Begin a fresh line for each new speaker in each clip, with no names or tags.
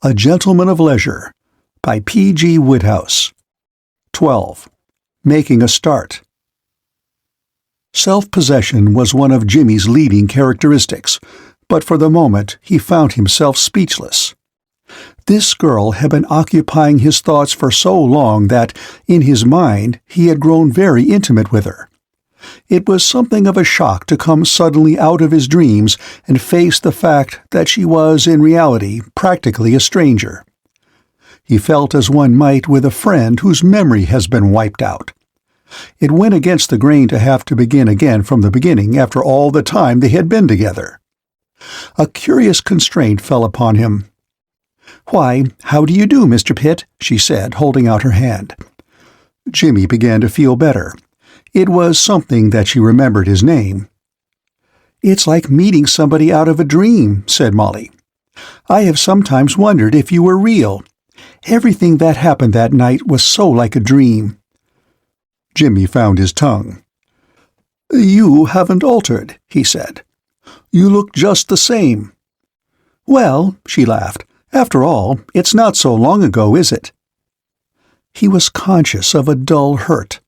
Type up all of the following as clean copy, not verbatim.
A Gentleman of Leisure by P.G. Wodehouse. 12. Making a Start. Self-possession was one of Jimmy's leading characteristics, but for the moment he found himself speechless. This girl had been occupying his thoughts for so long that, in his mind, he had grown very intimate with her. It was something of a shock to come suddenly out of his dreams and face the fact that she was, in reality, practically a stranger. He felt as one might with a friend whose memory has been wiped out. It went against the grain to have to begin again from the beginning after all the time they had been together. A curious constraint fell upon him. "Why, how do you do, Mr. Pitt?" she said, holding out her hand. Jimmy began to feel better. It was something that she remembered his name. "It's like meeting somebody out of a dream," said Molly. "I have sometimes wondered if you were real. Everything that happened that night was so like a dream." Jimmy found his tongue. "You haven't altered," he said. "You look just the same." "Well," she laughed, "after all, it's not so long ago, is it?" He was conscious of a dull hurt.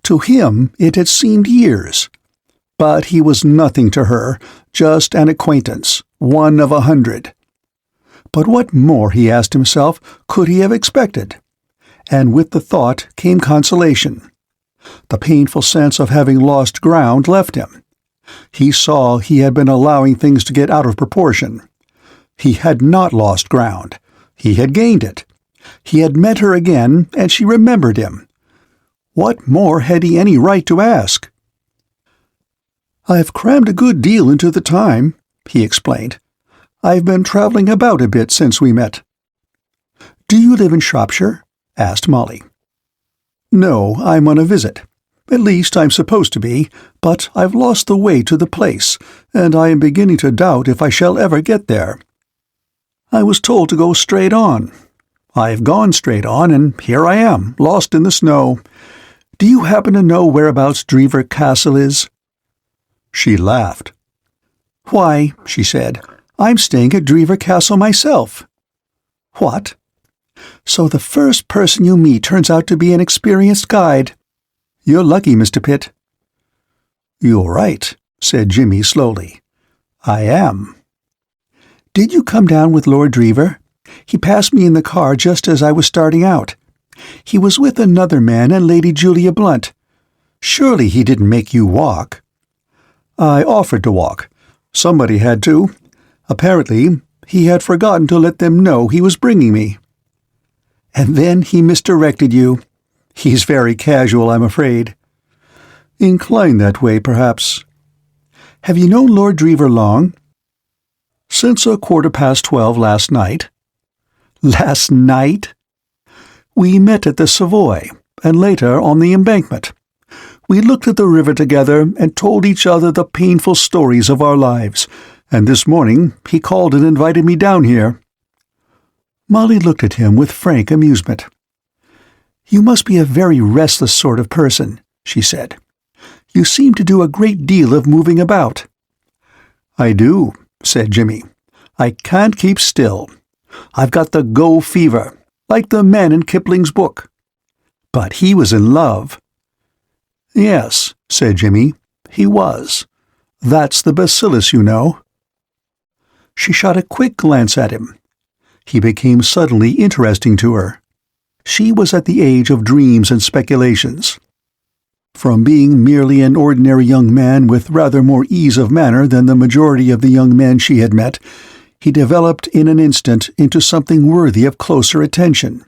To him it had seemed years. But he was nothing to her, just an acquaintance, one of 100. But what more, he asked himself, could he have expected? And with the thought came consolation. The painful sense of having lost ground left him. He saw he had been allowing things to get out of proportion. He had not lost ground. He had gained it. He had met her again, and she remembered him. What more had he any right to ask? "I've crammed a good deal into the time," he explained. "I've been traveling about a bit since we met." "Do you live in Shropshire?" asked Molly. "No, I'm on a visit. At least I'm supposed to be, but I've lost the way to the place, and I am beginning to doubt if I shall ever get there. I was told to go straight on. I've gone straight on, and here I am, lost in the snow. Do you happen to know whereabouts Drever Castle is?" She laughed. "Why," she said, "I'm staying at Drever Castle myself." "What? So the first person you meet turns out to be an experienced guide. You're lucky, Mr. Pitt." "You're right," said Jimmy slowly. "I am." "Did you come down with Lord Drever? He passed me in the car just as I was starting out. He was with another man and Lady Julia Blunt. Surely he didn't make you walk." "I offered to walk. Somebody had to. Apparently, he had forgotten to let them know he was bringing me." "And then he misdirected you. He's very casual, I'm afraid." "Inclined that way, perhaps." "Have you known Lord Drever long?" "Since 12:15 last night." "Last night?" "We met at the Savoy, and later on the Embankment. We looked at the river together and told each other the painful stories of our lives, and this morning he called and invited me down here." Molly looked at him with frank amusement. "You must be a very restless sort of person," she said. "You seem to do a great deal of moving about." "I do," said Jimmy. "I can't keep still. I've got the go fever, like the men in Kipling's book." "But he was in love." "Yes," said Jimmy, "he was. That's the bacillus, you know." She shot a quick glance at him. He became suddenly interesting to her. She was at the age of dreams and speculations. From being merely an ordinary young man with rather more ease of manner than the majority of the young men she had met, he developed in an instant into something worthy of closer attention.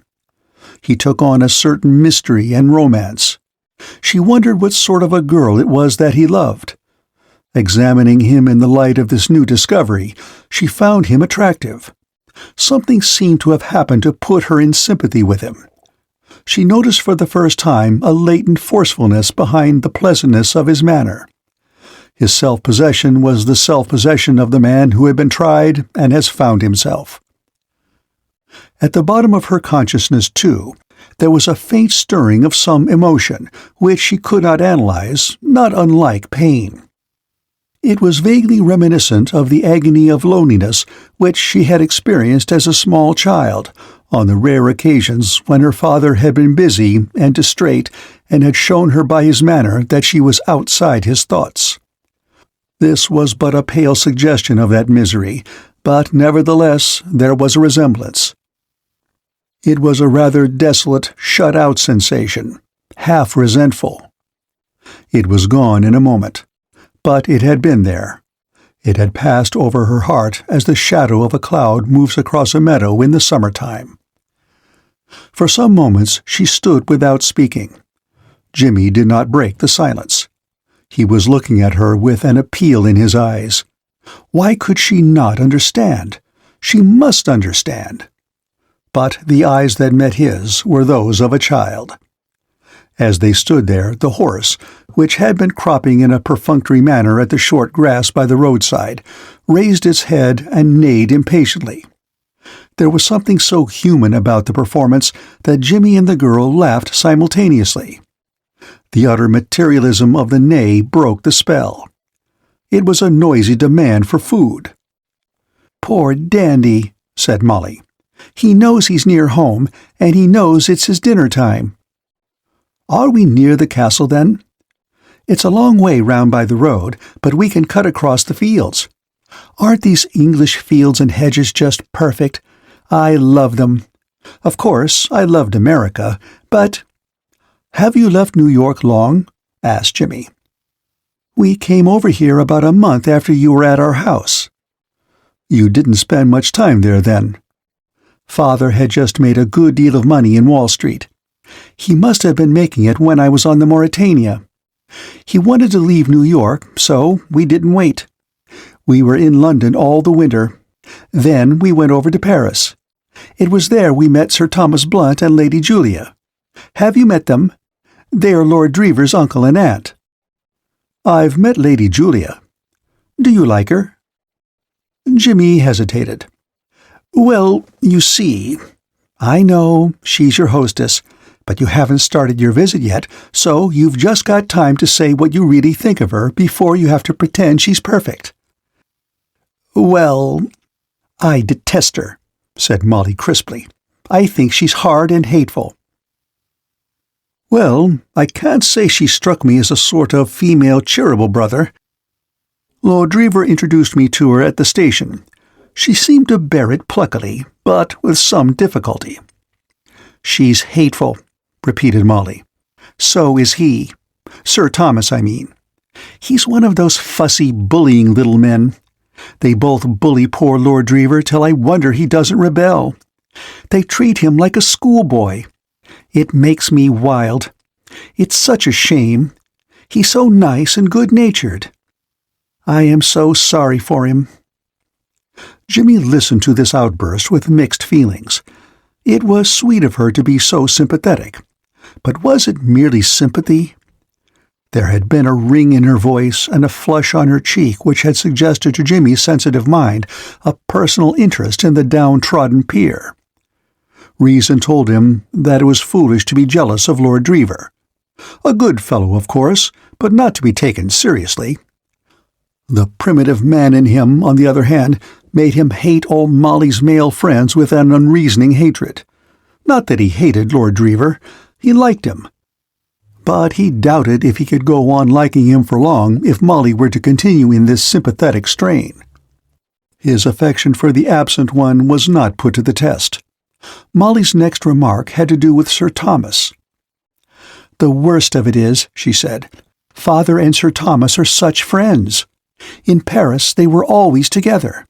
He took on a certain mystery and romance. She wondered what sort of a girl it was that he loved. Examining him in the light of this new discovery, she found him attractive. Something seemed to have happened to put her in sympathy with him. She noticed for the first time a latent forcefulness behind the pleasantness of his manner. His self-possession was the self-possession of the man who had been tried and has found himself. At the bottom of her consciousness, too, there was a faint stirring of some emotion, which she could not analyze, not unlike pain. It was vaguely reminiscent of the agony of loneliness which she had experienced as a small child, on the rare occasions when her father had been busy and distrait and had shown her by his manner that she was outside his thoughts. This was but a pale suggestion of that misery, but nevertheless there was a resemblance. It was a rather desolate, shut-out sensation, half resentful. It was gone in a moment, but it had been there. It had passed over her heart as the shadow of a cloud moves across a meadow in the summertime. For some moments she stood without speaking. Jimmy did not break the silence. He was looking at her with an appeal in his eyes. Why could she not understand? She must understand. But the eyes that met his were those of a child. As they stood there, the horse, which had been cropping in a perfunctory manner at the short grass by the roadside, raised its head and neighed impatiently. There was something so human about the performance that Jimmy and the girl laughed simultaneously. The utter materialism of the neigh broke the spell. It was a noisy demand for food. "Poor Dandy," said Molly. "He knows he's near home, and he knows it's his dinner time." "Are we near the castle, then?" "It's a long way round by the road, but we can cut across the fields. Aren't these English fields and hedges just perfect? I love them. Of course, I loved America, but—" "Have you left New York long?" asked Jimmy. "We came over here about a month after you were at our house." "You didn't spend much time there, then?" "Father had just made a good deal of money in Wall Street. He must have been making it when I was on the Mauretania. He wanted to leave New York, so we didn't wait. We were in London all the winter. Then we went over to Paris. It was there we met Sir Thomas Blunt and Lady Julia. Have you met them? They are Lord Drever's uncle and aunt." "I've met Lady Julia. Do you like her?" Jimmy hesitated. "Well, you see, I know she's your hostess, but you haven't started your visit yet, so you've just got time to say what you really think of her before you have to pretend she's perfect." "Well, I detest her," said Molly crisply. "I think she's hard and hateful." "Well, I can't say she struck me as a sort of female Cheeryble brother. Lord Drever introduced me to her at the station. She seemed to bear it pluckily, but with some difficulty." "She's hateful," repeated Molly. "So is he. Sir Thomas, I mean. He's one of those fussy, bullying little men. They both bully poor Lord Drever till I wonder he doesn't rebel. They treat him like a schoolboy. It makes me wild. It's such a shame. He's so nice and good-natured. I am so sorry for him." Jimmy listened to this outburst with mixed feelings. It was sweet of her to be so sympathetic. But was it merely sympathy? There had been a ring in her voice and a flush on her cheek which had suggested to Jimmy's sensitive mind a personal interest in the downtrodden peer. Reason told him that it was foolish to be jealous of Lord Drever. A good fellow, of course, but not to be taken seriously. The primitive man in him, on the other hand, made him hate all Molly's male friends with an unreasoning hatred. Not that he hated Lord Drever. He liked him. But he doubted if he could go on liking him for long if Molly were to continue in this sympathetic strain. His affection for the absent one was not put to the test. Molly's next remark had to do with Sir Thomas. "The worst of it is," she said, "Father and Sir Thomas are such friends. In Paris they were always together.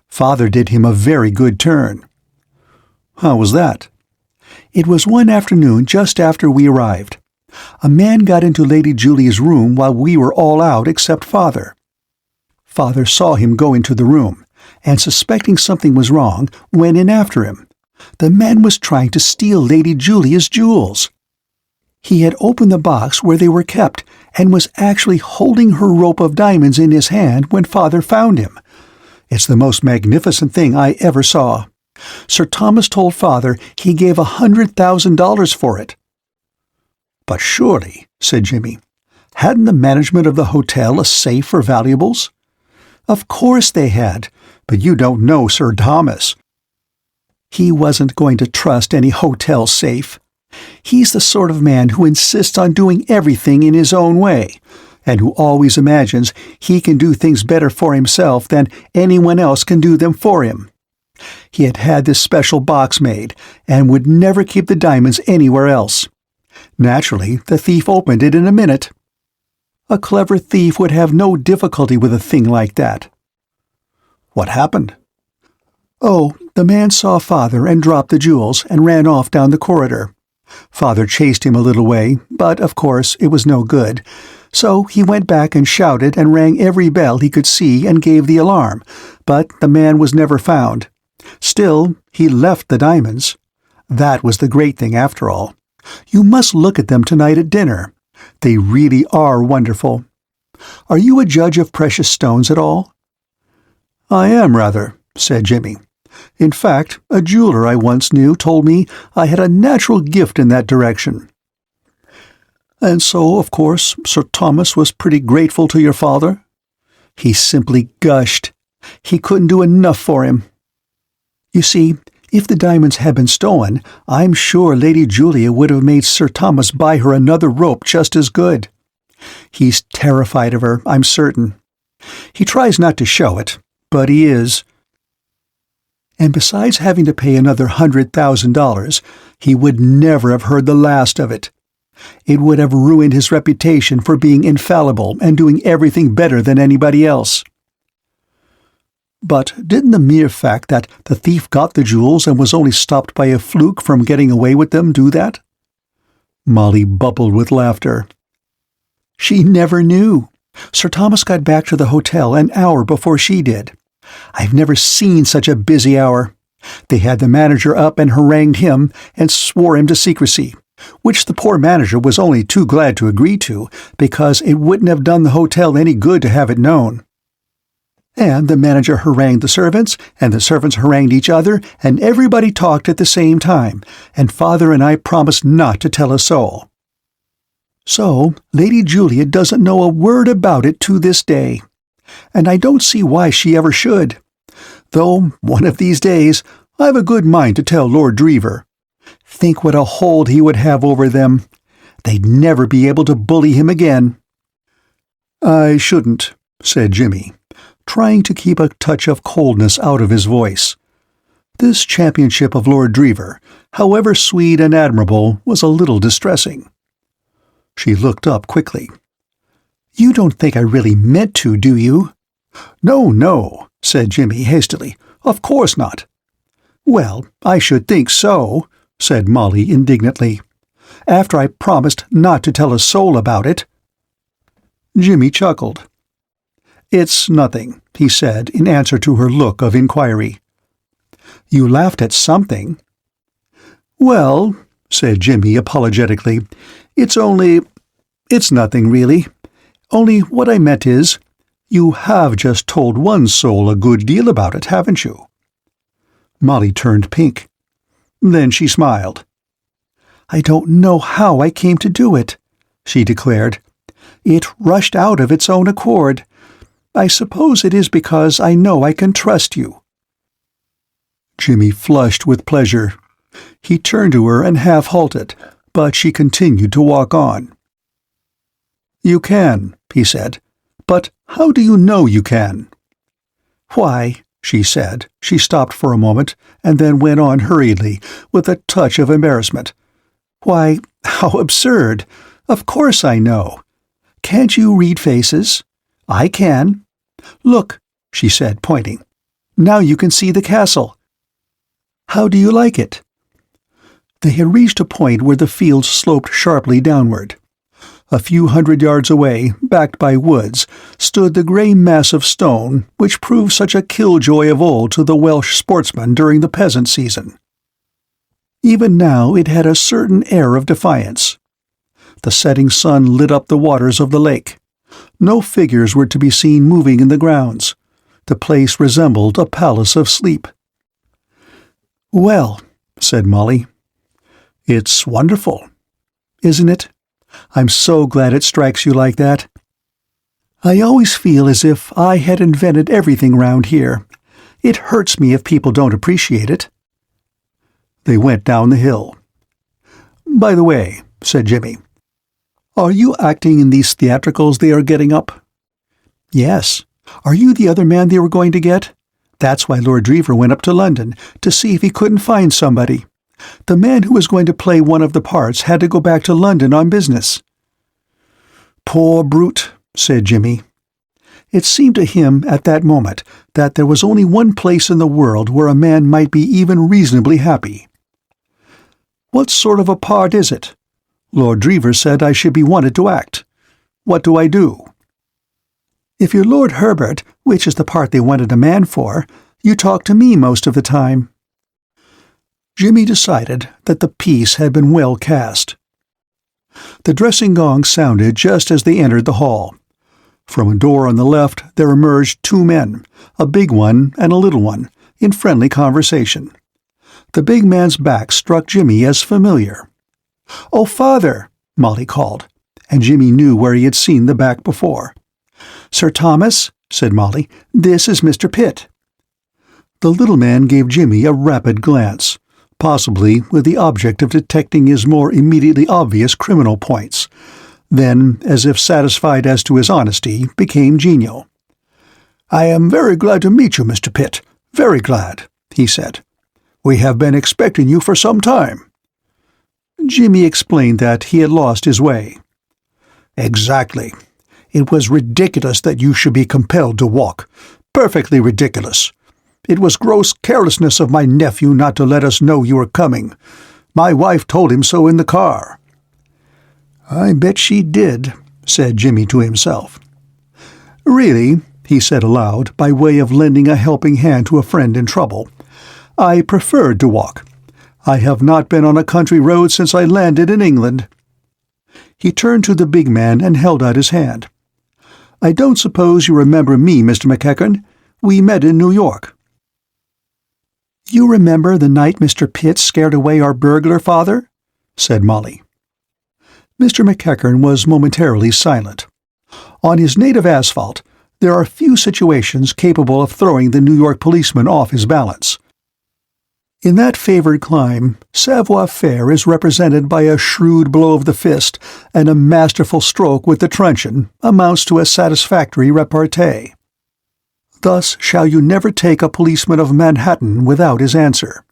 Father did him a very good turn." "How was that?" "It was one afternoon just after we arrived. A man got into Lady Julia's room while we were all out except Father. Father saw him go into the room, and suspecting something was wrong, went in after him. The man was trying to steal Lady Julia's jewels. He had opened the box where they were kept, and was actually holding her rope of diamonds in his hand when Father found him. It's the most magnificent thing I ever saw. Sir Thomas told Father he gave $100,000 for it." "But surely," said Jimmy, Hadn't the management of the hotel a safe for valuables? Of course they had, but you don't know Sir Thomas. He wasn't going to trust any hotel safe. He's the sort of man who insists on doing everything in his own way, and who always imagines he can do things better for himself than anyone else can do them for him. He had had this special box made, and would never keep the diamonds anywhere else. Naturally, the thief opened it in a minute. A clever thief would have no difficulty with a thing like that. What happened? Oh, the man saw Father and dropped the jewels and ran off down the corridor. Father chased him a little way, but, of course, it was no good. So he went back and shouted and rang every bell he could see and gave the alarm, but the man was never found. Still, he left the diamonds. That was the great thing after all. You must look at them tonight at dinner. They really are wonderful. Are you a judge of precious stones at all? I am, rather, said Jimmy. In fact, a jeweler I once knew told me I had a natural gift in that direction. And so, of course, Sir Thomas was pretty grateful to your father? He simply gushed. He couldn't do enough for him. You see, if the diamonds had been stolen, I'm sure Lady Julia would have made Sir Thomas buy her another rope just as good. He's terrified of her, I'm certain. He tries not to show it, but he is. And besides having to pay another $100,000, he would never have heard the last of it. It would have ruined his reputation for being infallible and doing everything better than anybody else. But didn't the mere fact that the thief got the jewels and was only stopped by a fluke from getting away with them do that? Molly bubbled with laughter. She never knew. Sir Thomas got back to the hotel an hour before she did. I've never seen such a busy hour. They had the manager up and harangued him and swore him to secrecy, which the poor manager was only too glad to agree to, because it wouldn't have done the hotel any good to have it known. And the manager harangued the servants, and the servants harangued each other, and everybody talked at the same time, and Father and I promised not to tell a soul. So, Lady Julia doesn't know a word about it to this day, and I don't see why she ever should. Though, one of these days, I've a good mind to tell Lord Drever. Think what a hold he would have over them. They'd never be able to bully him again. I shouldn't, said Jimmy, trying to keep a touch of coldness out of his voice. This championship of Lord Drever, however sweet and admirable, was a little distressing. She looked up quickly. You don't think I really meant to, do you? No, no, said Jimmy hastily. Of course not. Well, I should think so, said Molly indignantly. After I promised not to tell a soul about it. Jimmy chuckled. It's nothing, he said in answer to her look of inquiry. You laughed at something. Well, said Jimmy apologetically, it's nothing really. Only what I meant is, you have just told one soul a good deal about it, haven't you? Molly turned pink. Then she smiled. I don't know how I came to do it, she declared. It rushed out of its own accord. I suppose it is because I know I can trust you. Jimmy flushed with pleasure. He turned to her and half halted, but she continued to walk on. You can, he said. But how do you know you can? Why, she said. She stopped for a moment, and then went on hurriedly, with a touch of embarrassment. Why, how absurd! Of course I know. Can't you read faces? I can. Look, she said, pointing. Now you can see the castle. How do you like it? They had reached a point where the fields sloped sharply downward. A few 100 yards away, backed by woods, stood the grey mass of stone which proved such a killjoy of old to the Welsh sportsman during the peasant season. Even now it had a certain air of defiance. The setting sun lit up the waters of the lake. No figures were to be seen moving in the grounds. The place resembled a palace of sleep. Well, said Molly, it's wonderful, isn't it? I'm so glad it strikes you like that. I always feel as if I had invented everything round here. It hurts me if people don't appreciate it." They went down the hill. "By the way," said Jimmy, "are you acting in these theatricals they are getting up?" "Yes. Are you the other man they were going to get? That's why Lord Drever went up to London, to see if he couldn't find somebody. The man who was going to play one of the parts had to go back to London on business." "Poor brute," said Jimmy. It seemed to him at that moment that there was only one place in the world where a man might be even reasonably happy. "What sort of a part is it? Lord Drever said I should be wanted to act. What do I do?" "If you're Lord Herbert, which is the part they wanted a man for, you talk to me most of the time." Jimmy decided that the piece had been well cast. The dressing gong sounded just as they entered the hall. From a door on the left there emerged two men, a big one and a little one, in friendly conversation. The big man's back struck Jimmy as familiar. "Oh, Father!" Molly called, and Jimmy knew where he had seen the back before. "Sir Thomas," said Molly, "this is Mr. Pitt." The little man gave Jimmy a rapid glance, possibly with the object of detecting his more immediately obvious criminal points. Then, as if satisfied as to his honesty, became genial. "I am very glad to meet you, Mr. Pitt, very glad," he said. "We have been expecting you for some time." Jimmy explained that he had lost his way. "Exactly. It was ridiculous that you should be compelled to walk. Perfectly ridiculous. It was gross carelessness of my nephew not to let us know you were coming. My wife told him so in the car." "I bet she did," said Jimmy to himself. "Really," he said aloud, by way of lending a helping hand to a friend in trouble, "I preferred to walk. I have not been on a country road since I landed in England." He turned to the big man and held out his hand. "I don't suppose you remember me, Mr. McEachern. We met in New York." "You remember the night Mr. Pitt scared away our burglar, Father?" said Molly. Mr. McEachern was momentarily silent. On his native asphalt, there are few situations capable of throwing the New York policeman off his balance. In that favored clime, savoir-faire is represented by a shrewd blow of the fist, and a masterful stroke with the truncheon amounts to a satisfactory repartee. Thus shall you never take a policeman of Manhattan without his answer.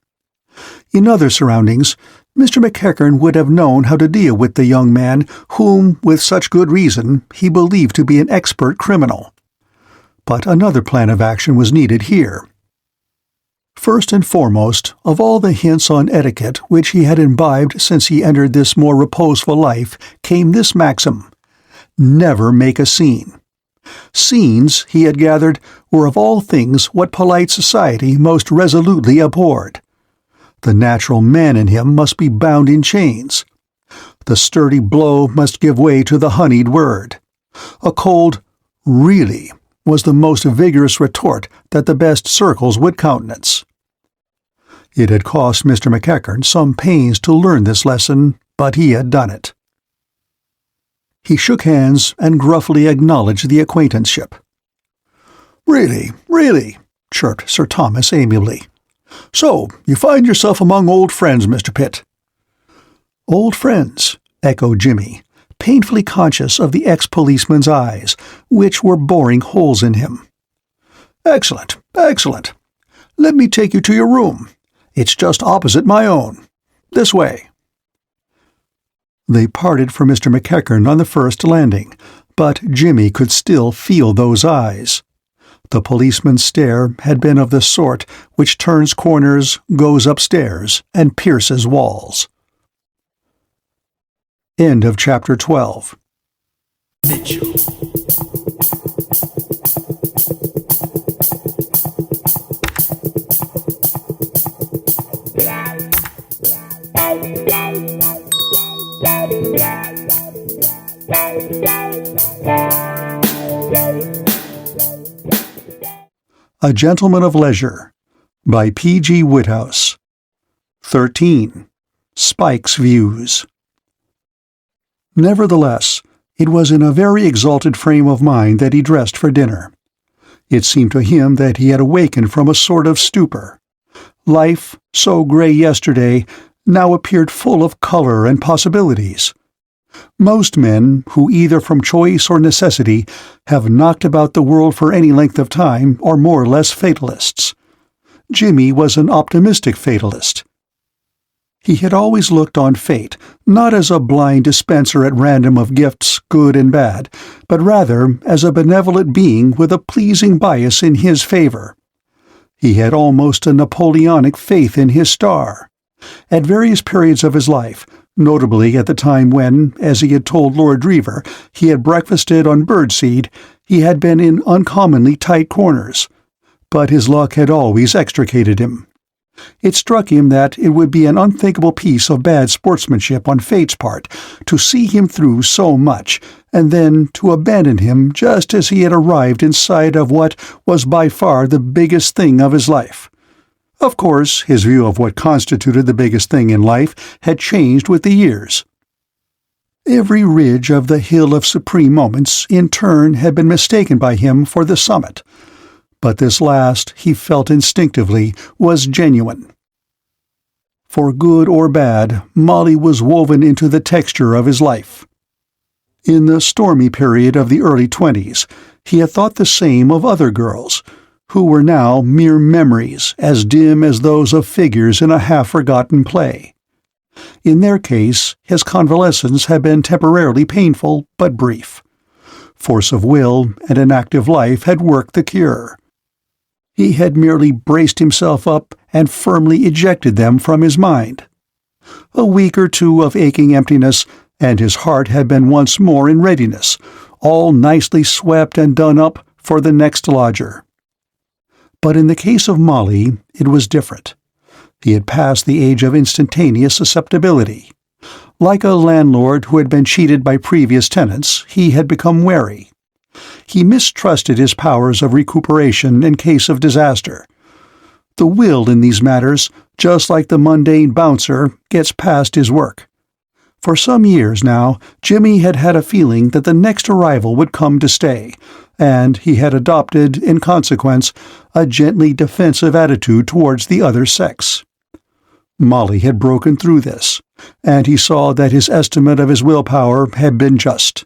In other surroundings, Mr. McEachern would have known how to deal with the young man whom, with such good reason, he believed to be an expert criminal. But another plan of action was needed here. First and foremost, of all the hints on etiquette which he had imbibed since he entered this more reposeful life, came this maxim: never make a scene. Scenes, he had gathered, were of all things what polite society most resolutely abhorred. The natural man in him must be bound in chains. The sturdy blow must give way to the honeyed word. A cold "really" was the most vigorous retort that the best circles would countenance. It had cost Mr. McEachern some pains to learn this lesson, but he had done it. He shook hands and gruffly acknowledged the acquaintanceship. "Really, really," chirped Sir Thomas amiably. "So, you find yourself among old friends, Mr. Pitt." "Old friends," echoed Jimmy, painfully conscious of the ex-policeman's eyes, which were boring holes in him. "Excellent, excellent. Let me take you to your room. It's just opposite my own. This way." They parted from Mr. McEachern on the first landing, but Jimmy could still feel those eyes. The policeman's stare had been of the sort which turns corners, goes upstairs, and pierces walls. End of Chapter 12.
Mitchell.
A Gentleman of Leisure by P.G. Wodehouse. 13. Spike's Views. Nevertheless, it was in a very exalted frame of mind that he dressed for dinner. It seemed to him that he had awakened from a sort of stupor. Life, so gray yesterday, now appeared full of color and possibilities. Most men, who either from choice or necessity have knocked about the world for any length of time, are more or less fatalists. Jimmy was an optimistic fatalist. He had always looked on fate not as a blind dispenser at random of gifts, good and bad, but rather as a benevolent being with a pleasing bias in his favor. He had almost a Napoleonic faith in his star. At various periods of his life, notably at the time when, as he had told Lord Drever, he had breakfasted on birdseed, he had been in uncommonly tight corners, but his luck had always extricated him. It struck him that it would be an unthinkable piece of bad sportsmanship on fate's part to see him through so much, and then to abandon him just as he had arrived in sight of what was by far the biggest thing of his life. Of course, his view of what constituted the biggest thing in life had changed with the years. Every ridge of the Hill of Supreme Moments, in turn, had been mistaken by him for the summit. But this last, he felt instinctively, was genuine. For good or bad, Molly was woven into the texture of his life. In the stormy period of the early 20s, he had thought the same of other girls, who were now mere memories as dim as those of figures in a half-forgotten play. In their case, his convalescence had been temporarily painful but brief. Force of will and an active life had worked the cure. He had merely braced himself up and firmly ejected them from his mind. A week or two of aching emptiness, and his heart had been once more in readiness, all nicely swept and done up for the next lodger. But in the case of Molly, it was different. He had passed the age of instantaneous susceptibility. Like a landlord who had been cheated by previous tenants, he had become wary. He mistrusted his powers of recuperation in case of disaster. The will in these matters, just like the mundane bouncer, gets past his work. For some years now, Jimmy had had a feeling that the next arrival would come to stay, and he had adopted, in consequence, a gently defensive attitude towards the other sex. Molly had broken through this, and he saw that his estimate of his willpower had been just.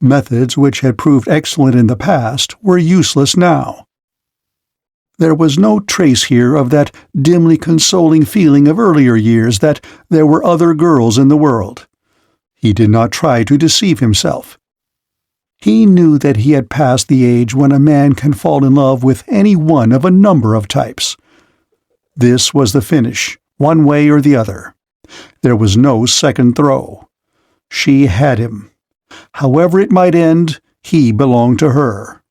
Methods which had proved excellent in the past were useless now. There was no trace here of that dimly consoling feeling of earlier years that there were other girls in the world. He did not try to deceive himself. He knew that he had passed the age when a man can fall in love with any one of a number of types. This was the finish, one way or the other. There was no second throw. She had him. However it might end, he belonged to her.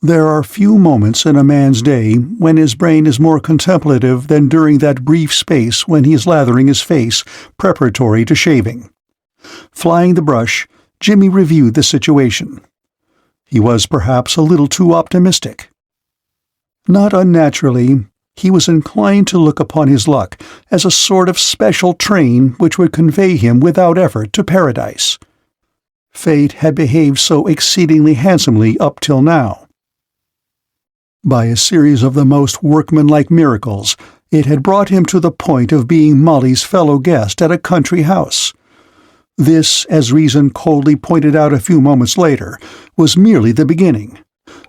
There are few moments in a man's day when his brain is more contemplative than during that brief space when he is lathering his face preparatory to shaving. Flying the brush, Jimmy reviewed the situation. He was perhaps a little too optimistic. Not unnaturally, he was inclined to look upon his luck as a sort of special train which would convey him without effort to paradise. Fate had behaved so exceedingly handsomely up till now. By a series of the most workmanlike miracles, it had brought him to the point of being Molly's fellow guest at a country house. This, as reason coldly pointed out a few moments later, was merely the beginning,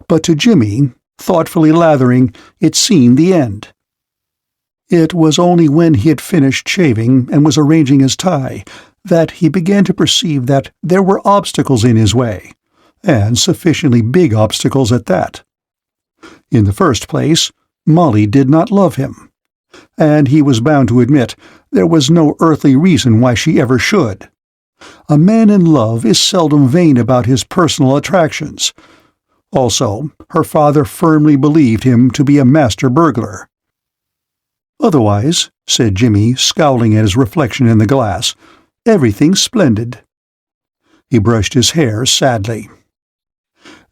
but to Jimmy, thoughtfully lathering, it seemed the end. It was only when he had finished shaving and was arranging his tie that he began to perceive that there were obstacles in his way, and sufficiently big obstacles at that. In the first place, Molly did not love him, and he was bound to admit there was no earthly reason why she ever should. A man in love is seldom vain about his personal attractions. Also, her father firmly believed him to be a master burglar. Otherwise, said Jimmy, scowling at his reflection in the glass, everything's splendid. He brushed his hair sadly.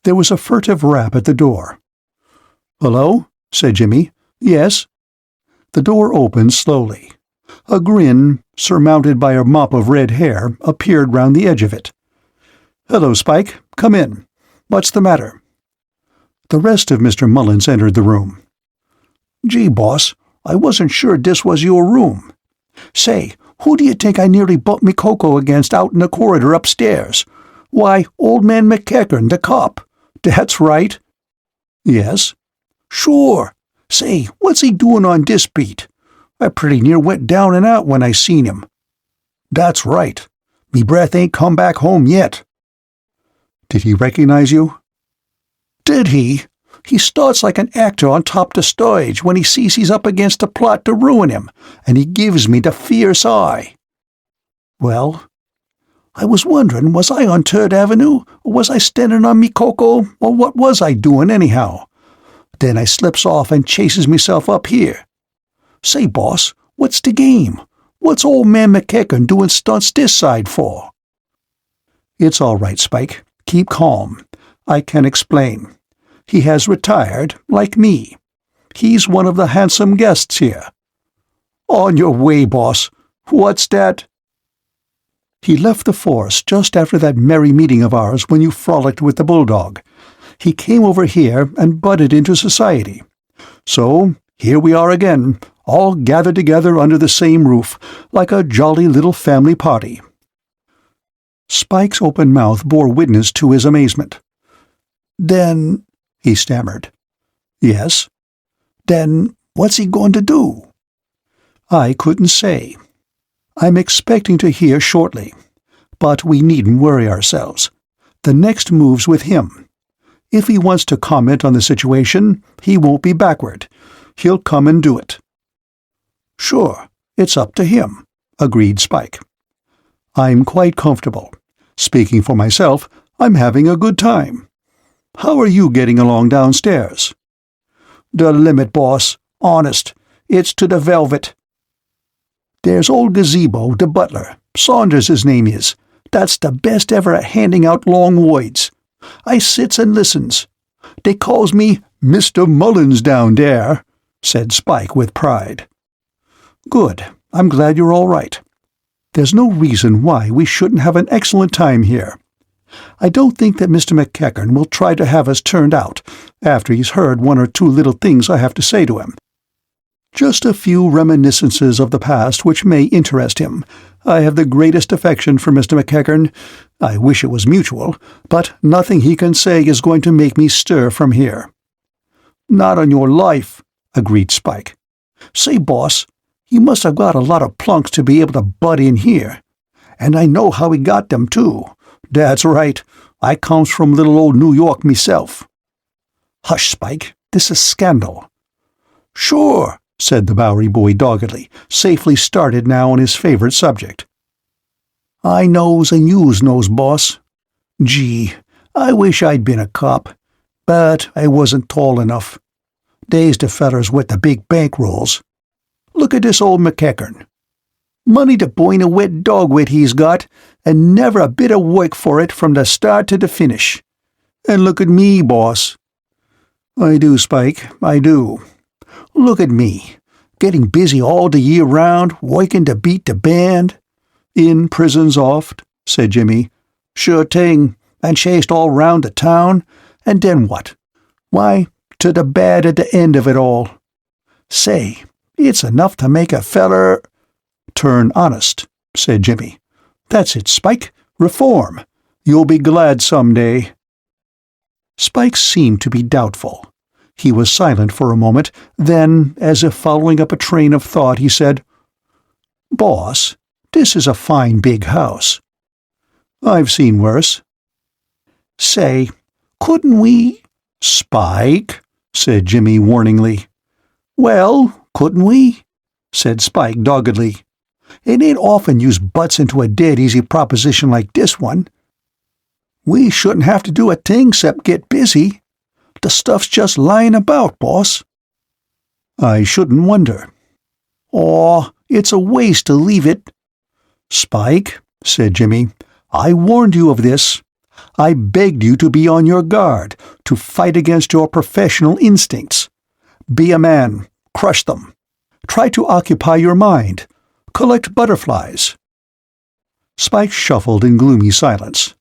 There was a furtive rap at the door. "Hello?" said Jimmy. "Yes." The door opened slowly. A grin, surmounted by a mop of red hair, appeared round the edge of it. "Hello, Spike. Come in. What's the matter?" The rest of Mr. Mullins entered the room. "Gee, boss, I wasn't sure this was your room. Say, who do you think I nearly bumped me cocoa against out in the corridor upstairs? Why, old man McEachern, the cop. That's right." "Yes?" "Sure. Say, what's he doing on this beat? I pretty near went down and out when I seen him." "That's right. Me breath ain't come back home yet." "Did he recognize you?" "Did he? He starts like an actor on top the stage when he sees he's up against a plot to ruin him, and he gives me the fierce eye." "Well?" "I was wondering, was I on 3rd Avenue, or was I standing on me cocoa, or what was I doing anyhow? Then I slips off and chases myself up here. Say, boss, what's the game? What's old man McEachern doing stunts this side for?" "It's all right, Spike. Keep calm. I can explain. He has retired, like me. He's one of the handsome guests here." "On your way, boss. What's that?" "He left the force just after that merry meeting of ours when you frolicked with the bulldog. He came over here and butted into society. So, here we are again, all gathered together under the same roof, like a jolly little family party." Spike's open mouth bore witness to his amazement. "Then," he stammered. "Yes?" "Then what's he going to do?" "I couldn't say. I'm expecting to hear shortly. But we needn't worry ourselves. The next move's with him. If he wants to comment on the situation, he won't be backward. He'll come and do it." "Sure, it's up to him," agreed Spike. "I'm quite comfortable. Speaking for myself, I'm having a good time. How are you getting along downstairs?" "The limit, boss. Honest. It's to the velvet. There's old Gazebo, the butler. Saunders his name is. That's the best ever at handing out long voids. I sits and listens. They calls me Mr. Mullins down there," said Spike with pride. "Good. I'm glad you're all right. There's no reason why we shouldn't have an excellent time here. I don't think that Mr. McEachern will try to have us turned out after he's heard one or two little things I have to say to him. Just a few reminiscences of the past which may interest him. I have the greatest affection for Mr. McEachern. I wish it was mutual, but nothing he can say is going to make me stir from here." "Not on your life," agreed Spike. "Say, boss, he must have got a lot of plunks to be able to butt in here. And I know how he got them, too. That's right. I comes from little old New York myself." "Hush, Spike. This is scandal." "Sure," said the Bowery boy doggedly, safely started now on his favorite subject. "I knows and yous knows, boss. Gee, I wish I'd been a cop, but I wasn't tall enough. They's the fellers with the big bankrolls. Look at this old McEachern. Money to boin a wet dog with he's got, and never a bit of work for it from the start to the finish. And look at me, boss." "I do, Spike, I do. Look at me, getting busy all the year round, working to beat the band." "In prisons oft," said Jimmy. "Sure thing, and chased all round the town, and then what? Why, to the bad at the end of it all. Say, it's enough to make a feller—" "Turn honest," said Jimmy. "That's it, Spike. Reform. You'll be glad some day." Spike seemed to be doubtful. He was silent for a moment, then, as if following up a train of thought, he said, "Boss, this is a fine big house." "I've seen worse." "Say, couldn't we—" "Spike," said Jimmy warningly. "Well, couldn't we?" said Spike doggedly. "It ain't often yous butts into a dead easy proposition like this one. We shouldn't have to do a thing 'cept get busy. The stuff's just lying about, boss." "I shouldn't wonder." "Aw, it's a waste to leave it." "Spike," said Jimmy, "I warned you of this. I begged you to be on your guard, to fight against your professional instincts. Be a man. Crush them. Try to occupy your mind. collect butterflies." Spike shuffled in gloomy silence.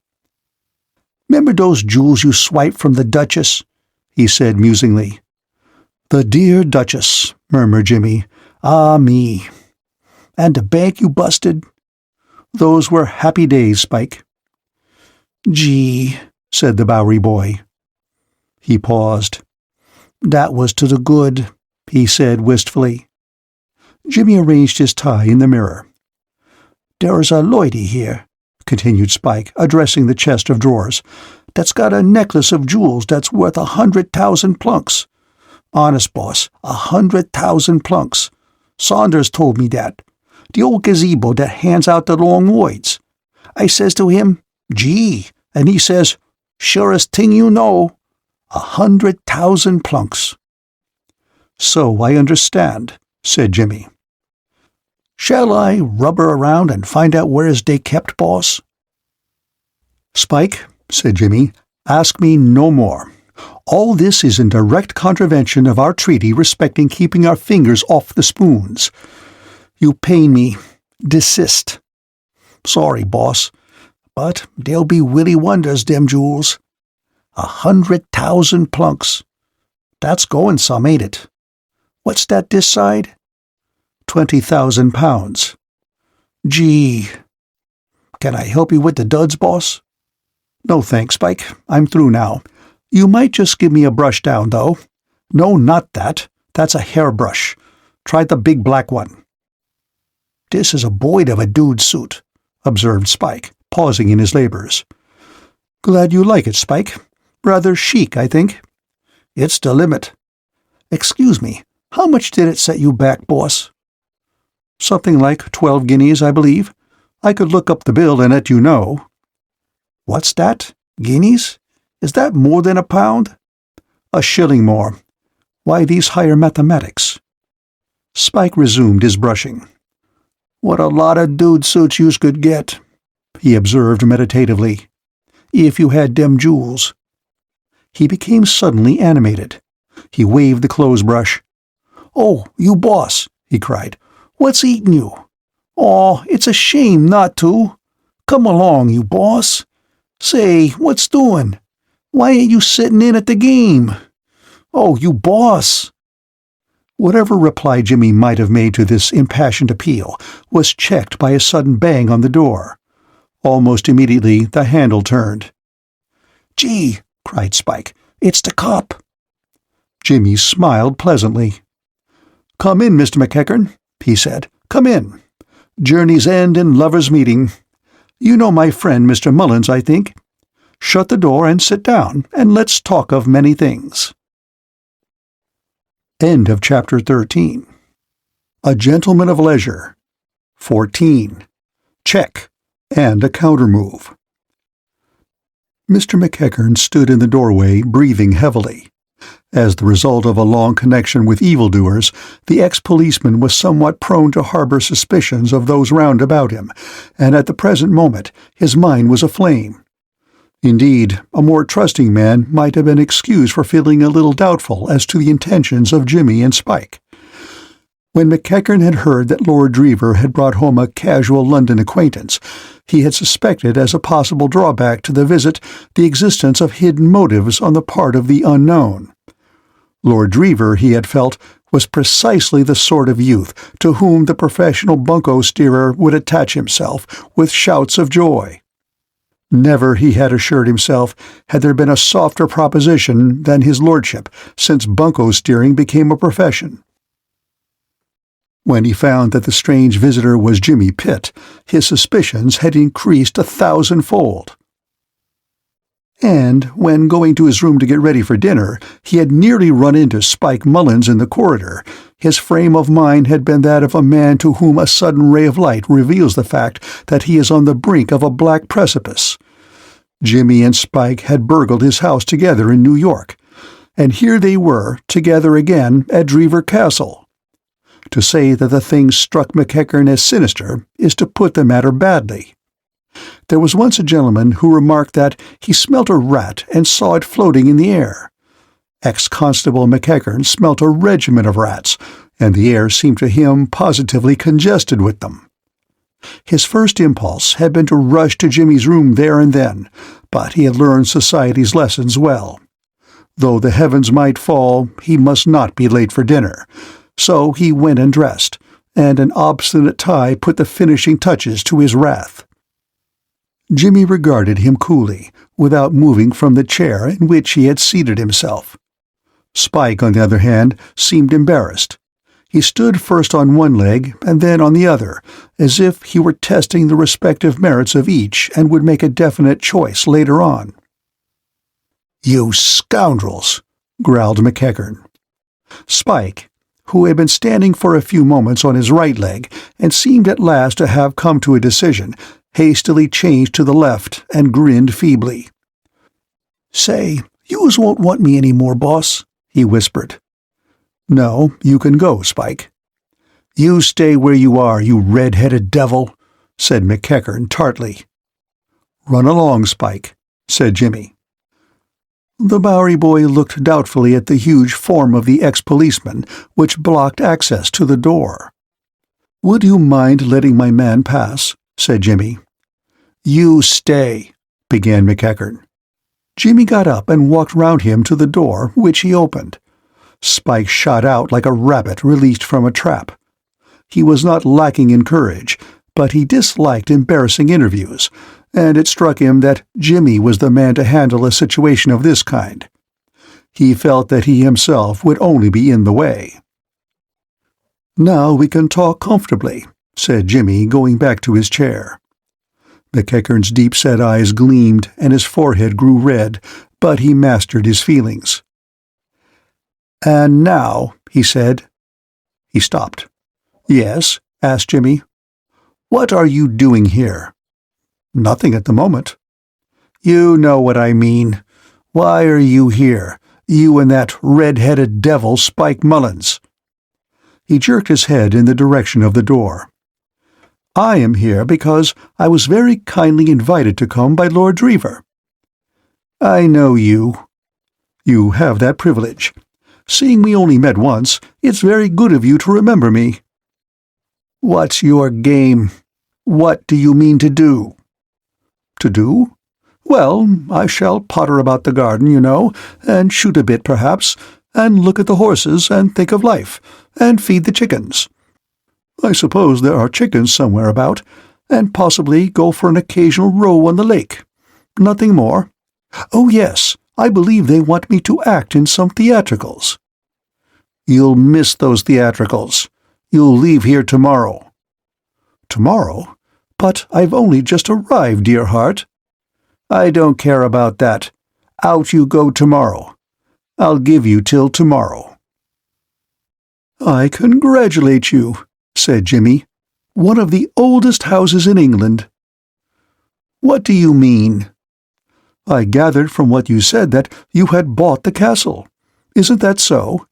"'Member those jewels you swiped from the Duchess?" he said musingly. "The dear Duchess," murmured Jimmy. "Ah, me. And the bank you busted? Those were happy days, Spike." "Gee," said the Bowery boy. He paused. "That was to the good," he said wistfully. Jimmy arranged his tie in the mirror. "There's a loidy here," continued Spike, addressing the chest of drawers, "that's got a necklace of jewels that's worth 100,000 plunks. Honest, boss, 100,000 plunks. Saunders told me that. The old gazebo that hands out the long voids. I says to him, 'Gee,' and he says, 'Surest thing you know, 100,000 plunks.'" "So I understand," said Jimmy. "Shall I rubber around and find out where's they kept, boss?" "Spike," said Jimmy, "ask me no more. All this is in direct contravention of our treaty respecting keeping our fingers off the spoons. You pain me. Desist." "Sorry, boss, but they'll be Willy wonders, them jewels. 100,000 plunks. That's going some, ain't it? What's that this side? 20,000 pounds. Gee. Can I help you with the duds, boss?" "No thanks, Spike. I'm through now. You might just give me a brush down, though. No, not that. That's a hairbrush. Try the big black one." "This is a boyd of a dude suit," observed Spike, pausing in his labors. "Glad you like it, Spike. Rather chic, I think." "It's the limit. Excuse me, how much did it set you back, boss?" "Something like 12 guineas, I believe. I could look up the bill and let you know." "What's that? Guineas? Is that more than a pound?" "A shilling more. Why these higher mathematics?" Spike resumed his brushing. "What a lot of dude suits yous could get," he observed meditatively, "if you had dem jewels." He became suddenly animated. He waved the clothes brush. "Oh, you boss," he cried. "What's eatin' you? Aw, it's a shame not to. Come along, you boss. Say, what's doin'? Why ain't you sittin' in at the game? Oh, you boss." Whatever reply Jimmy might have made to this impassioned appeal was checked by a sudden bang on the door. Almost immediately the handle turned. "Gee," cried Spike, "it's the cop." Jimmy smiled pleasantly. "Come in, Mr. McEachern," he said. "Come in. Journey's end and lover's meeting. You know my friend Mr. Mullins, I think. Shut the door and sit down, and let's talk of many things." End of chapter 13. A Gentleman of Leisure. 14. Check, and a counter-move. Mr. McEachern stood in the doorway, breathing heavily. As the result of a long connection with evildoers, the ex-policeman was somewhat prone to harbor suspicions of those round about him, and at the present moment his mind was aflame. Indeed, a more trusting man might have been excused for feeling a little doubtful as to the intentions of Jimmy and Spike. When McEachern had heard that Lord Drever had brought home a casual London acquaintance, he had suspected as a possible drawback to the visit the existence of hidden motives on the part of the unknown. Lord Drever, he had felt, was precisely the sort of youth to whom the professional bunco steerer would attach himself with shouts of joy. Never, he had assured himself, had there been a softer proposition than his lordship since bunco steering became a profession. When he found that the strange visitor was Jimmy Pitt, his suspicions had increased 1,000-fold. And when going to his room to get ready for dinner, he had nearly run into Spike Mullins in the corridor, his frame of mind had been that of a man to whom a sudden ray of light reveals the fact that he is on the brink of a black precipice. Jimmy and Spike had burgled his house together in New York, and here they were, together again at Drever Castle. To say that the thing struck McEachern as sinister is to put the matter badly. There was once a gentleman who remarked that he smelt a rat and saw it floating in the air. Ex-Constable McEachern smelt a regiment of rats, and the air seemed to him positively congested with them. His first impulse had been to rush to Jimmy's room there and then, but he had learned society's lessons well. Though the heavens might fall, he must not be late for dinner, so he went and dressed, and an obstinate tie put the finishing touches to his wrath. Jimmy regarded him coolly, without moving from the chair in which he had seated himself. Spike, on the other hand, seemed embarrassed. He stood first on one leg and then on the other, as if he were testing the respective merits of each and would make a definite choice later on. "You scoundrels!" growled McEachern. Spike, who had been standing for a few moments on his right leg and seemed at last to have come to a decision, hastily changed to the left and grinned feebly. "Say, yous won't want me any more, boss," he whispered. "No, you can go, Spike." "You stay where you are, you red-headed devil," said McEachern tartly. "Run along, Spike," said Jimmy. The Bowery boy looked doubtfully at the huge form of the ex-policeman, which blocked access to the door. "Would you mind letting my man pass?" said Jimmy. "You stay," began McEachern. Jimmy got up and walked round him to the door, which he opened. Spike shot out like a rabbit released from a trap. He was not lacking in courage, but he disliked embarrassing interviews, and it struck him that Jimmy was the man to handle a situation of this kind. He felt that he himself would only be in the way. "Now we can talk comfortably," said Jimmy, going back to his chair. McEachern's deep-set eyes gleamed and his forehead grew red, but he mastered his feelings. "And now," he said. He stopped. "Yes?" asked Jimmy. "What are you doing here?" "Nothing at the moment." "You know what I mean. Why are you here, you and that red-headed devil Spike Mullins?" He jerked his head in the direction of the door. "I am here because I was very kindly invited to come by Lord Drever." "I know you." "You have that privilege. Seeing we only met once, it's very good of you to remember me." "What's your game? What do you mean to do?" "To do? Well, I shall potter about the garden, you know, and shoot a bit perhaps, and look at the horses and think of life, and feed the chickens. I suppose there are chickens somewhere about, and possibly go for an occasional row on the lake. Nothing more. Oh yes, I believe they want me to act in some theatricals." "You'll miss those theatricals. You'll leave here tomorrow." "Tomorrow? But I've only just arrived, dear heart." "I don't care about that. Out you go tomorrow. I'll give you till tomorrow." "I congratulate you," said Jimmy. "One of the oldest houses in England." "What do you mean?" "I gathered from what you said that you had bought the castle. Isn't that so?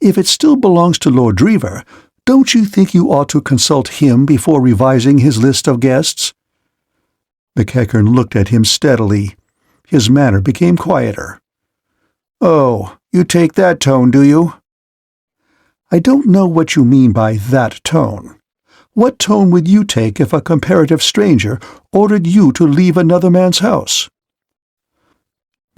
If it still belongs to Lord Drever, don't you think you ought to consult him before revising his list of guests?" McEachern looked at him steadily. His manner became quieter. "Oh, you take that tone, do you?" "I don't know what you mean by that tone. What tone would you take if a comparative stranger ordered you to leave another man's house?"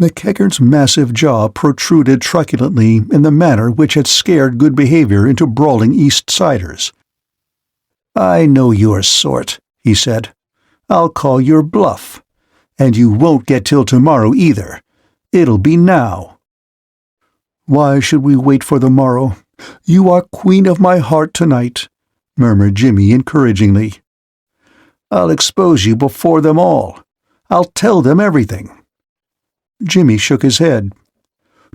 McEachern's massive jaw protruded truculently in the manner which had scared good behavior into brawling East Siders. "I know your sort," he said. "I'll call your bluff. And you won't get till tomorrow either. It'll be now." "Why should we wait for the morrow? You are queen of my heart tonight," murmured Jimmy encouragingly. "I'll expose you before them all. I'll tell them everything." Jimmy shook his head.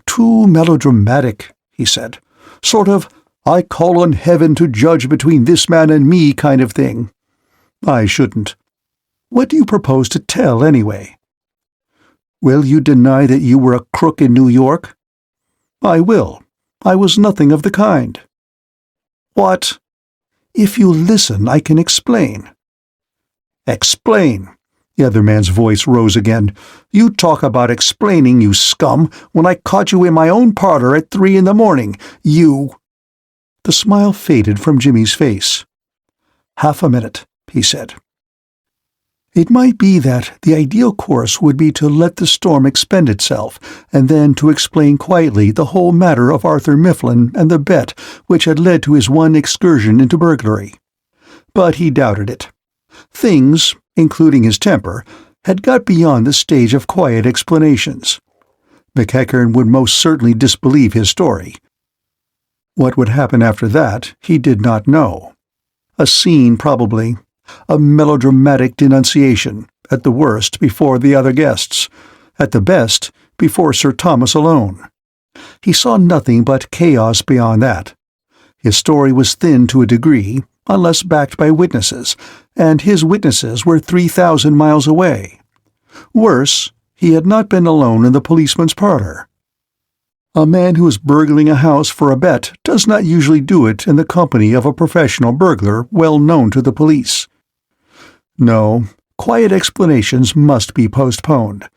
"Too melodramatic," he said. "Sort of, I call on heaven to judge between this man and me kind of thing. I shouldn't. What do you propose to tell, anyway?" "Will you deny that you were a crook in New York?" "I will. I was nothing of the kind." "What?" "If you listen, I can explain." "Explain?" The other man's voice rose again. "You talk about explaining, you scum, when I caught you in my own parlor at 3 a.m, you—" The smile faded from Jimmy's face. "Half a minute," he said. It might be that the ideal course would be to let the storm expend itself, and then to explain quietly the whole matter of Arthur Mifflin and the bet which had led to his one excursion into burglary. But he doubted it. Things, including his temper, had got beyond the stage of quiet explanations. McEachern would most certainly disbelieve his story. What would happen after that, he did not know. A scene, probably. A melodramatic denunciation, at the worst before the other guests, at the best before Sir Thomas alone. He saw nothing but chaos beyond that. His story was thin to a degree, unless backed by witnesses, and his witnesses were 3,000 miles away. Worse, he had not been alone in the policeman's parlor. A man who is burgling a house for a bet does not usually do it in the company of a professional burglar well known to the police. No, quiet explanations must be postponed.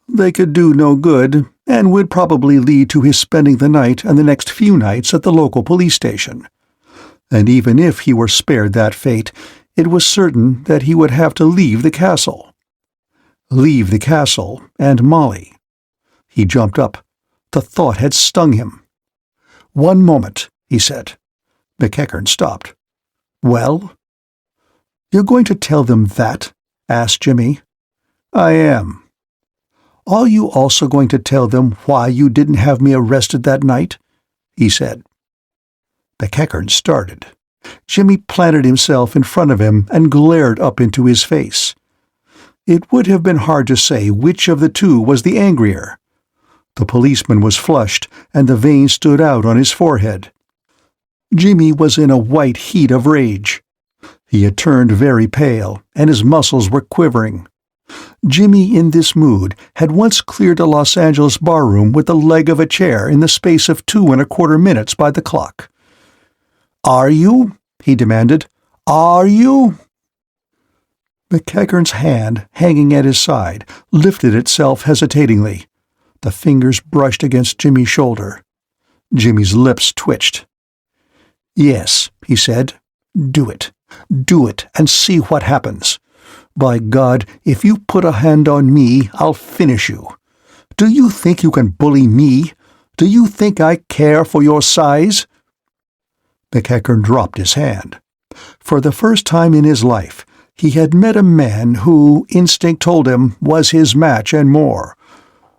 They could do no good, and would probably lead to his spending the night and the next few nights at the local police station. And even if he were spared that fate, it was certain that he would have to leave the castle. Leave the castle and Molly. He jumped up. The thought had stung him. "One moment," he said. McEachern stopped. "Well?" "You're going to tell them that?" asked Jimmy. "I am." "Are you also going to tell them why you didn't have me arrested that night?" he said. McEachern started. Jimmy planted himself in front of him and glared up into his face. It would have been hard to say which of the two was the angrier. The policeman was flushed, and the veins stood out on his forehead. Jimmy was in a white heat of rage. He had turned very pale, and his muscles were quivering. Jimmy, in this mood, had once cleared a Los Angeles barroom with the leg of a chair in the space of 2¼ minutes by the clock. "Are you?" he demanded. "Are you?" McEachern's hand, hanging at his side, lifted itself hesitatingly. The fingers brushed against Jimmy's shoulder. Jimmy's lips twitched. "Yes," he said. "Do it. Do it, and see what happens. By God, if you put a hand on me, I'll finish you. Do you think you can bully me? Do you think I care for your size?" McEachern dropped his hand. For the first time in his life, he had met a man who, instinct told him, was his match and more.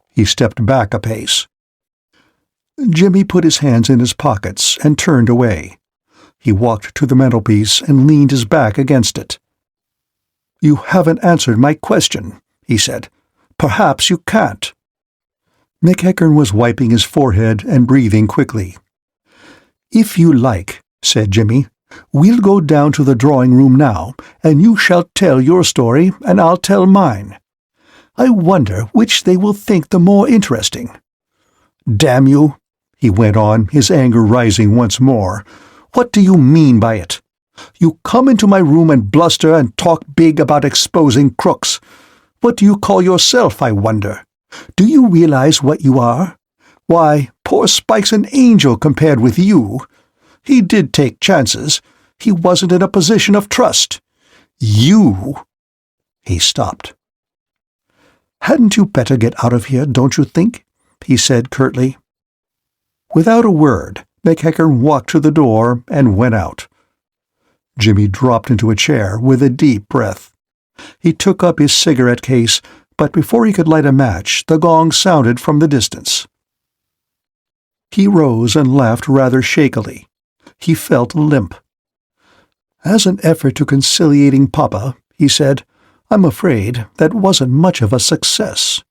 He stepped back a pace. Jimmy put his hands in his pockets and turned away. He walked to the mantelpiece and leaned his back against it. "You haven't answered my question," he said. "Perhaps you can't." McEachern was wiping his forehead and breathing quickly. "If you like," said Jimmy, "we'll go down to the drawing-room now, and you shall tell your story, and I'll tell mine. I wonder which they will think the more interesting. Damn you," he went on, his anger rising once more. "What do you mean by it? You come into my room and bluster and talk big about exposing crooks. What do you call yourself, I wonder? Do you realize what you are? Why, poor Spike's an angel compared with you. He did take chances. He wasn't in a position of trust. You—" He stopped. "Hadn't you better get out of here, don't you think?" he said curtly. Without a word, McEachern walked to the door and went out. Jimmy dropped into a chair with a deep breath. He took up his cigarette case, but before he could light a match, the gong sounded from the distance. He rose and laughed rather shakily. He felt limp. "As an effort to conciliating Papa," he said, "I'm afraid that wasn't much of a success."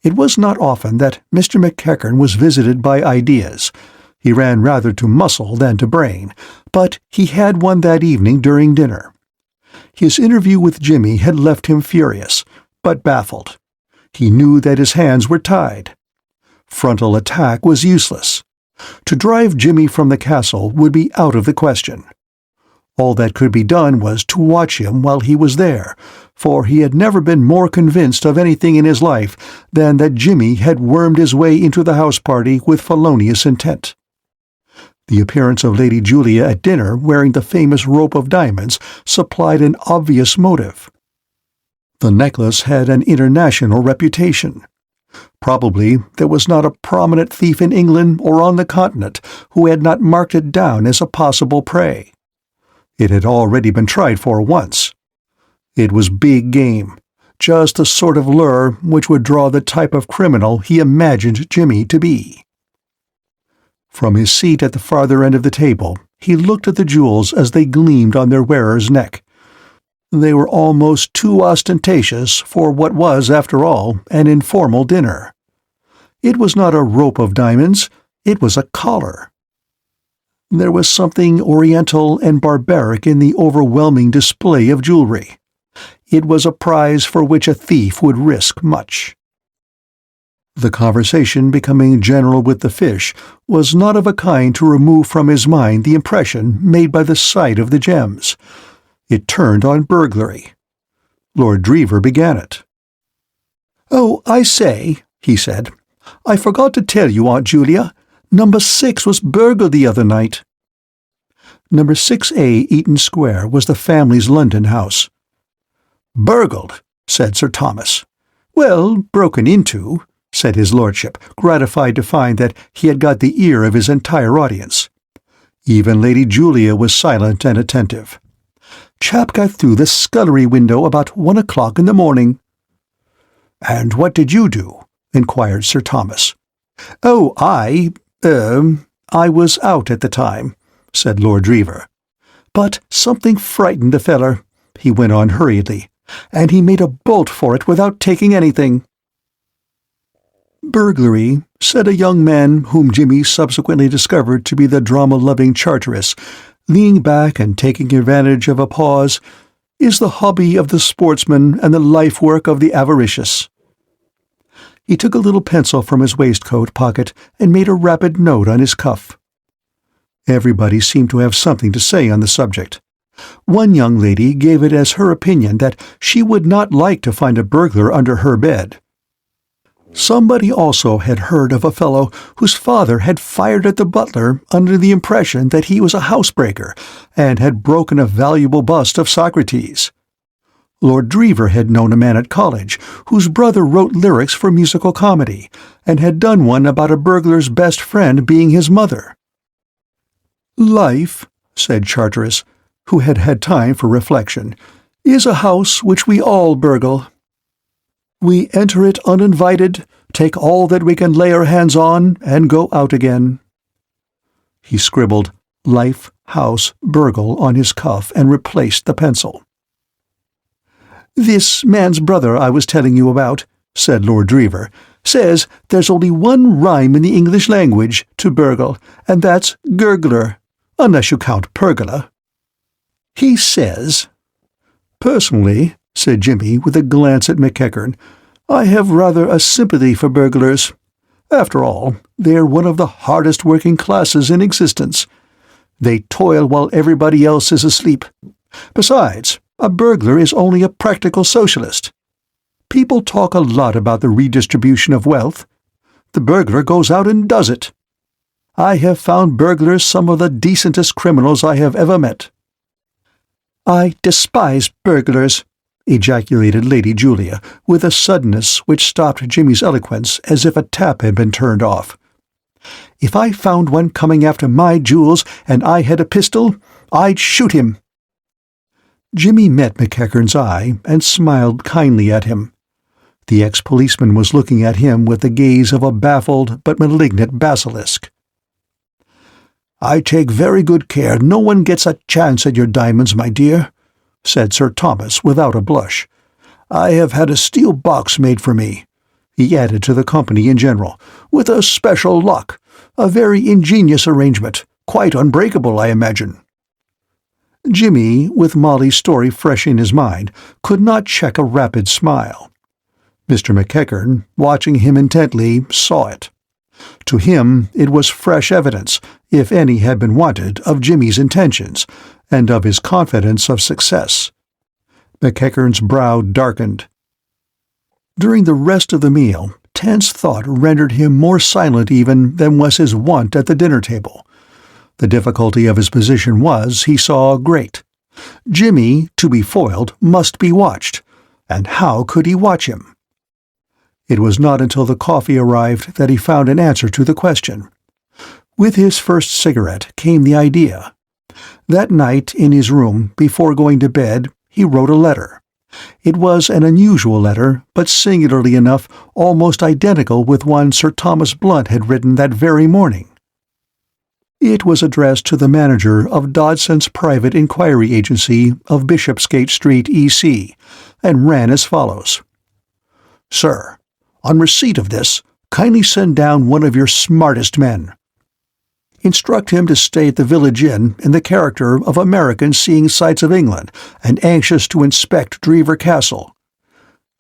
It was not often that Mr. McEachern was visited by ideas. He ran rather to muscle than to brain, but he had one that evening during dinner. His interview with Jimmy had left him furious, but baffled. He knew that his hands were tied. Frontal attack was useless. To drive Jimmy from the castle would be out of the question. All that could be done was to watch him while he was there, for he had never been more convinced of anything in his life than that Jimmy had wormed his way into the house party with felonious intent. The appearance of Lady Julia at dinner wearing the famous rope of diamonds supplied an obvious motive. The necklace had an international reputation. Probably there was not a prominent thief in England or on the continent who had not marked it down as a possible prey. It had already been tried for once. It was big game, just the sort of lure which would draw the type of criminal he imagined Jimmy to be. From his seat at the farther end of the table, he looked at the jewels as they gleamed on their wearer's neck. They were almost too ostentatious for what was, after all, an informal dinner. It was not a rope of diamonds, it was a collar. There was something oriental and barbaric in the overwhelming display of jewelry. It was a prize for which a thief would risk much. The conversation, becoming general with the fish, was not of a kind to remove from his mind the impression made by the sight of the gems. It turned on burglary. Lord Drever began it. "Oh, I say," he said, "I forgot to tell you, Aunt Julia. Number 6 was burgled the other night." Number 6A Eaton Square was the family's London house. "Burgled," said Sir Thomas. "Well, broken into," said his lordship, gratified to find that he had got the ear of his entire audience. Even Lady Julia was silent and attentive. "Chap got through the scullery window about 1 o'clock in the morning." "And what did you do?" inquired Sir Thomas. "Oh, I was out at the time," said Lord Drever. "But something frightened the feller," he went on hurriedly, "and he made a bolt for it without taking anything." "Burglary," said a young man whom Jimmy subsequently discovered to be the drama-loving Charteris, leaning back and taking advantage of a pause, "is the hobby of the sportsman and the life-work of the avaricious." He took a little pencil from his waistcoat pocket and made a rapid note on his cuff. Everybody seemed to have something to say on the subject. One young lady gave it as her opinion that she would not like to find a burglar under her bed. Somebody also had heard of a fellow whose father had fired at the butler under the impression that he was a housebreaker and had broken a valuable bust of Socrates. Lord Drever had known a man at college whose brother wrote lyrics for musical comedy and had done one about a burglar's best friend being his mother. "Life," said Charteris, who had had time for reflection, "is a house which we all burgle. We enter it uninvited, take all that we can lay our hands on, and go out again." He scribbled "Life, House, Burgle" on his cuff and replaced the pencil. "This man's brother I was telling you about," said Lord Drever, "says there's only one rhyme in the English language to burgle, and that's gurgler, unless you count pergola. He says—" "Personally," said Jimmy with a glance at McEachern, "I have rather a sympathy for burglars. After all, they are one of the hardest working classes in existence. They toil while everybody else is asleep. Besides, a burglar is only a practical socialist. People talk a lot about the redistribution of wealth. The burglar goes out and does it. I have found burglars some of the decentest criminals I have ever met." "I despise burglars," ejaculated Lady Julia, with a suddenness which stopped Jimmy's eloquence as if a tap had been turned off. "If I found one coming after my jewels and I had a pistol, I'd shoot him." Jimmy met McEachern's eye and smiled kindly at him. The ex-policeman was looking at him with the gaze of a baffled but malignant basilisk. "I take very good care no one gets a chance at your diamonds, my dear," said Sir Thomas without a blush. "I have had a steel box made for me," he added to the company in general, "with a special lock, a very ingenious arrangement, quite unbreakable, I imagine." Jimmy, with Molly's story fresh in his mind, could not check a rapid smile. Mr. McEachern, watching him intently, saw it. To him it was fresh evidence, if any had been wanted, of Jimmy's intentions, and of his confidence of success. McEachern's brow darkened. During the rest of the meal, tense thought rendered him more silent even than was his wont at the dinner table. The difficulty of his position was, he saw, great. Jimmy, to be foiled, must be watched, and how could he watch him? It was not until the coffee arrived that he found an answer to the question. With his first cigarette came the idea. That night, in his room, before going to bed, he wrote a letter. It was an unusual letter, but singularly enough almost identical with one Sir Thomas Blunt had written that very morning. It was addressed to the manager of Dodson's Private Inquiry Agency of Bishopsgate Street, E.C., and ran as follows. Sir, on receipt of this, kindly send down one of your smartest men. Instruct him to stay at the Village Inn in the character of American seeing sights of England and anxious to inspect Drever Castle.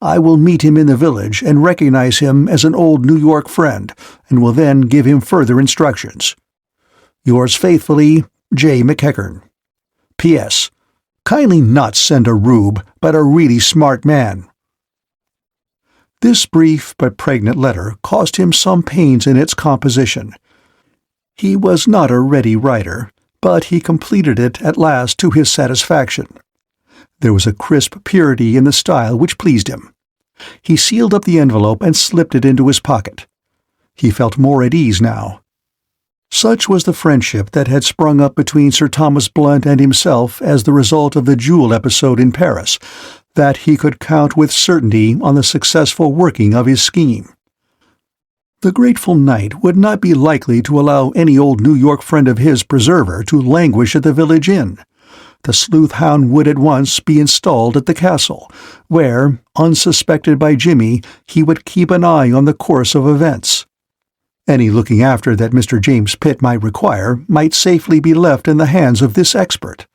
I will meet him in the village and recognize him as an old New York friend, and will then give him further instructions. Yours faithfully, J. McEachern. P.S. Kindly not send a rube, but a really smart man. This brief but pregnant letter cost him some pains in its composition. He was not a ready writer, but he completed it at last to his satisfaction. There was a crisp purity in the style which pleased him. He sealed up the envelope and slipped it into his pocket. He felt more at ease now. Such was the friendship that had sprung up between Sir Thomas Blunt and himself as the result of the jewel episode in Paris, that he could count with certainty on the successful working of his scheme. The grateful knight would not be likely to allow any old New York friend of his preserver to languish at the Village Inn. The sleuth-hound would at once be installed at the castle, where, unsuspected by Jimmy, he would keep an eye on the course of events. Any looking after that Mr. James Pitt might require might safely be left in the hands of this expert.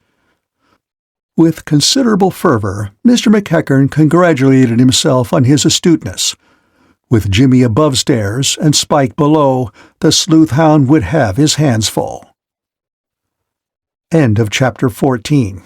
With considerable fervor, Mr. McEachern congratulated himself on his astuteness. With Jimmy above stairs and Spike below, the sleuth-hound would have his hands full. End of Chapter 14.